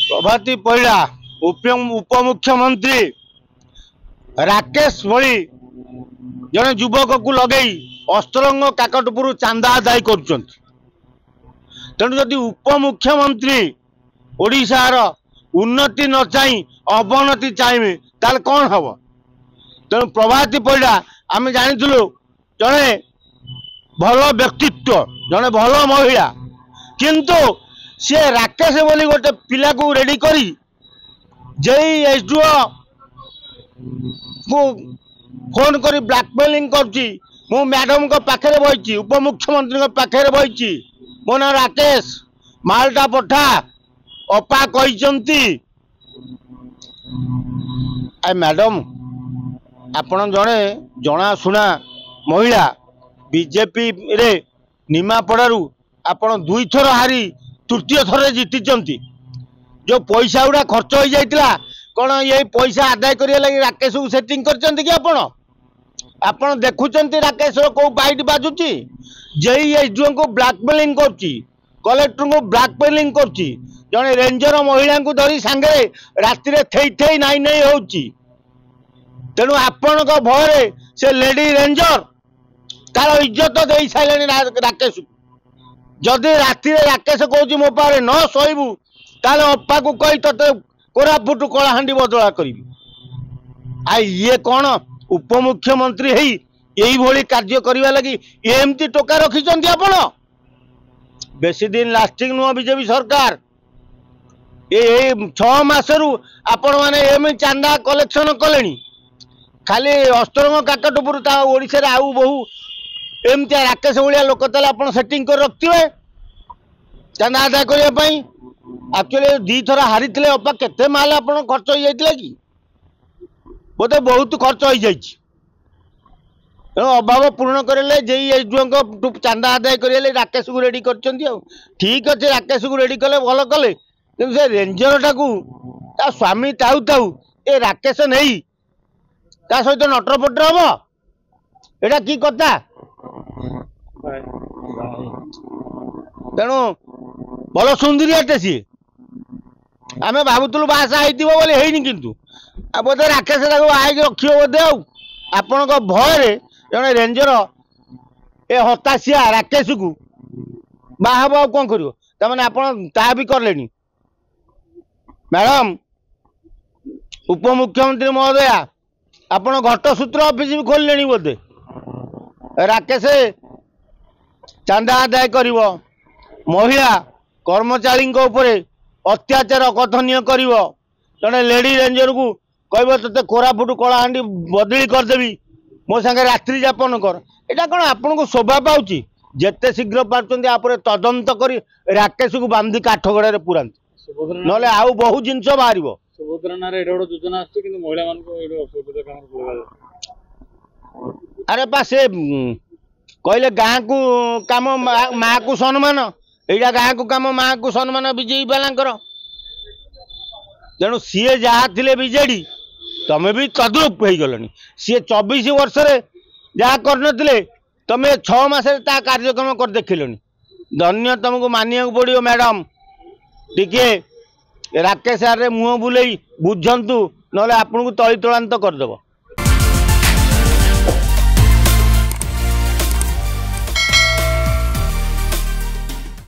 प्रभाती पहिला उपमुख्यमंत्री राकेश भली जड़े युवक को लगे अस्त्रंग काकटपुर चांदा आदाय कर तेणु जदि उपमुख्यमंत्री ओडिशार उन्नति न चाही अवनति चाहिए ताल कौन हम तेणु प्रभाती पहिला आम जानी जड़े भल व्यक्तित्व जड़े भल महिला किंतु सी राकेश बोली गोटे पिला को रेडी करी जेई एसडीओ को फोन करी ब्लैकमेलिंग करची मु मैडम को पाखरे बहिची उपमुख्यमंत्री को पाखरे बहिची मो ना राकेश मालटा पठा अपा कहिचंती आ मैडम आपण जड़े जनाशुना महिला बीजेपी रे निमापड़ारू आपण 2 थर हारी तृतीय थर जीति जो पैसा गुड़ा खर्च हो जाता कौन ये पैसा आदाय करने लगी राकेश को सेटिंग करचंती कि आपण देखुंत राकेश को बाइट बाजुची जेई एसडीओ को ब्लैकमेलिंग करची कलेक्टर को ब्लैकमेलिंग करची जड़े रेंजर महिला को धरी सांगे राति थई थई नाई नाई होची तेणु आपण भय से लेडी रेंजर तार इज्जत दे सारे राकेश जदि राति राकेश कौन मो पारे न शोबू ताले अपा को कही ते कोरापुट कलाहांडी बदला करी आ ये कौन उपमुख्यमंत्री यही भली कार्य करने लगी एमती टोका रखिंट आपण बेसी दिन लास्टिंग नुह बीजेपी सरकार ये 6 मासरू आपण मैंने एम चांदा कलेक्शन कले खाली अस्त्रंग काकटपुर ओडिशा आउ बहु एमती राकेश भाया लोक ताले सेटिंग कर रखिए चांदा आदाय करने एक्चुअली 2 थर हारी अपा केते माल आप खर्च हो जाता कि बोधे बहुत खर्च हो जाए तेणु अभाव पूर्ण करें जे एसडीओ चांदा आदाय करें राकेश को रेडी कर ठीक अच्छे राकेश को रेडी कले भल कले कि से रेंजर टाकू स्वामी ताऊ ताऊ ए राकेश नहीं ता सहित नटरपटर हम एटा की कथा तेणु भल सुंदरियाटे सी आम भावुलु बासा होनी किंतु बोधे राकेश आई रखिए बोधे आपण भय जड़े रेंजर ए हताशिया राकेश को बाहब आ कौन कर ता भी कले मैडम उपमुख्यमंत्री महोदया आपण घटसूत्र ऑफिस भी खोलने बोधे राकेश चांदा आदाय कर महिला कर्मचारी अत्याचार कथनीय कर जड़े लेडी रेंजर को कह ते कोरापुट कलाहांडी बदली करदेवी मो सांगे रात्रि जापन कर यहाँ कौन आपन को शोभा पाँच जिते शीघ्र पार्टी तदंत कर राकेश को बांधी काठगड़े पुरांती ना आउ बहुत जिनस बाहर योजना अरे पा से कहले गाँ को कम माँ को सम्मान यहाँ गाँ को कम माँ को सम्मान बीजेपी वाला तेणु सी जहाँ थे बीजेडी तमें भी तद्रुप हो गलनी सी 24 वर्ष जहाँ करते तमें 6 मास कार्यक्रम कर देखिलनी धन्य तुमको मानिया पड़ो मैडम टिके राकेश आरे मुह बुले बुझंतु ना आपन को तली तलांत करदेव।